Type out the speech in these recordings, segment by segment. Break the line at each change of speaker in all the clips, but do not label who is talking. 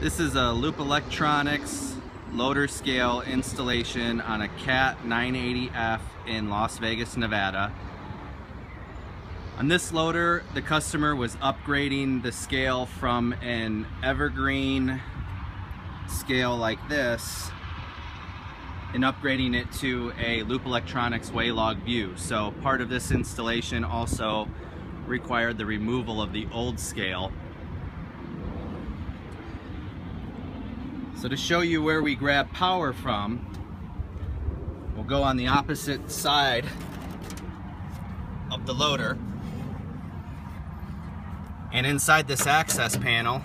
This is a Loup Electronics loader scale installation on a Cat 980F in Las Vegas, Nevada. On this loader, the customer was upgrading the scale from an evergreen scale like this and upgrading it to a Loup Electronics Weighlog VUE. So part of this installation also required the removal of the old scale. So to show you where we grab power from, we'll go on the opposite side of the loader. And inside this access panel,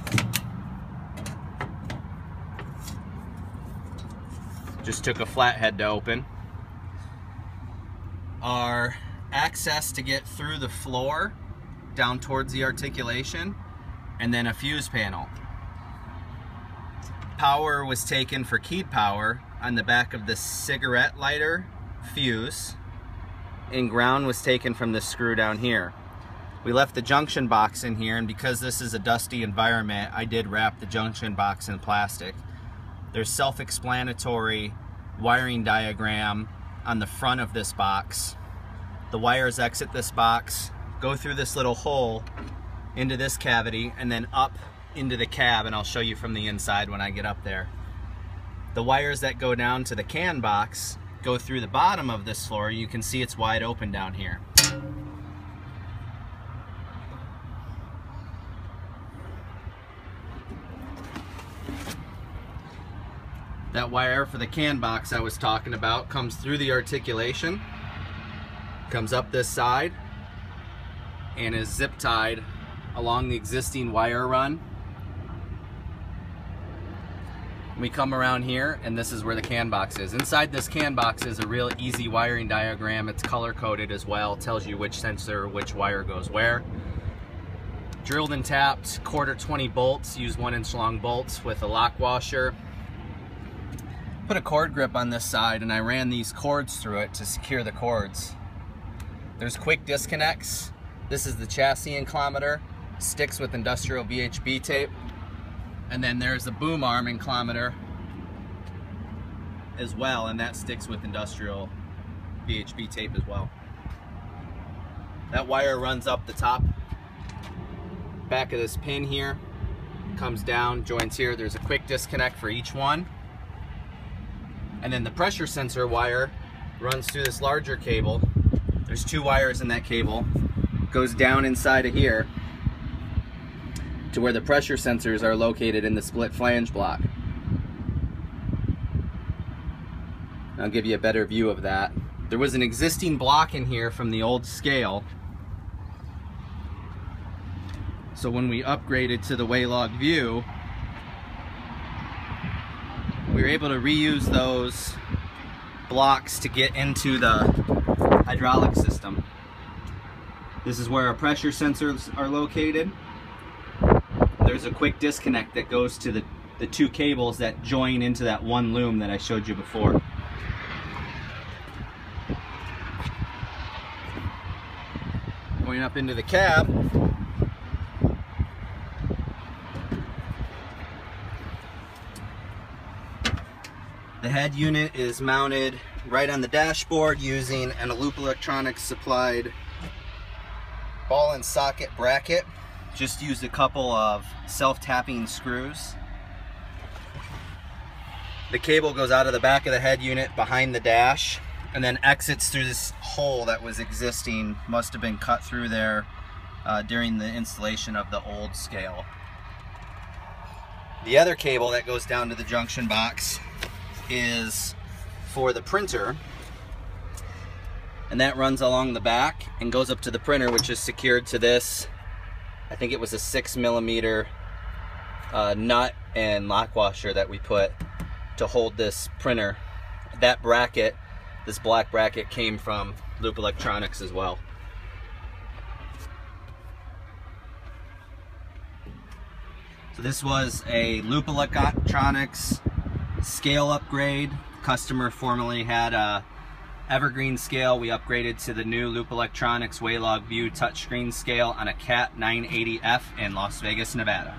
just took a flathead to open, our access to get through the floor down towards the articulation, and then a fuse panel. Power was taken for keyed power on the back of the cigarette lighter fuse, and ground was taken from this screw down here. We left the junction box in here, and because this is a dusty environment, I did wrap the junction box in plastic. There's self-explanatory wiring diagram on the front of this box. The wires exit this box, go through this little hole into this cavity, and then up into the cab, and I'll show you from the inside when I get up there. The wires that go down to the can box go through the bottom of this floor. You can see it's wide open down here. That wire for the can box I was talking about comes through the articulation, comes up this side, and is zip tied along the existing wire run. We come around here, and this is where the can box is. Inside this can box is a real easy wiring diagram. It's color coded as well. It tells you which sensor, which wire goes where. Drilled and tapped, 1/4 bolts. Use 1-inch long bolts with a lock washer. Put a cord grip on this side, and I ran these cords through it to secure the cords. There's quick disconnects. This is the chassis inclometer. Sticks with industrial VHB tape. And then there's a boom arm inclometer as well, and that sticks with industrial VHB tape as well. That wire runs up the top back of this pin here, comes down, joins here. There's a quick disconnect for each one. And then the pressure sensor wire runs through this larger cable. There's 2 wires in that cable. Goes down inside of here to where the pressure sensors are located in the split flange block. I'll give you a better view of that. There was an existing block in here from the old scale. So when we upgraded to the Weighlog VUE, we were able to reuse those blocks to get into the hydraulic system. This is where our pressure sensors are located. There's a quick disconnect that goes to the 2 cables that join into that one loom that I showed you before. Going up into the cab, the head unit is mounted right on the dashboard using a Loup Electronics supplied ball and socket bracket. Just used a couple of self-tapping screws. The cable goes out of the back of the head unit behind the dash and then exits through this hole that was existing, must have been cut through there during the installation of the old scale. The other cable that goes down to the junction box is for the printer, and that runs along the back and goes up to the printer, which is secured to this, I think it was a 6mm nut and lock washer that we put to hold this printer. That bracket, this black bracket, came from Loup Electronics as well. So this was a Loup Electronics scale upgrade. Customer formerly had a evergreen scale. We upgraded to the new Loup Electronics Weighlog VUE touchscreen scale on a Cat 980F in Las Vegas, Nevada.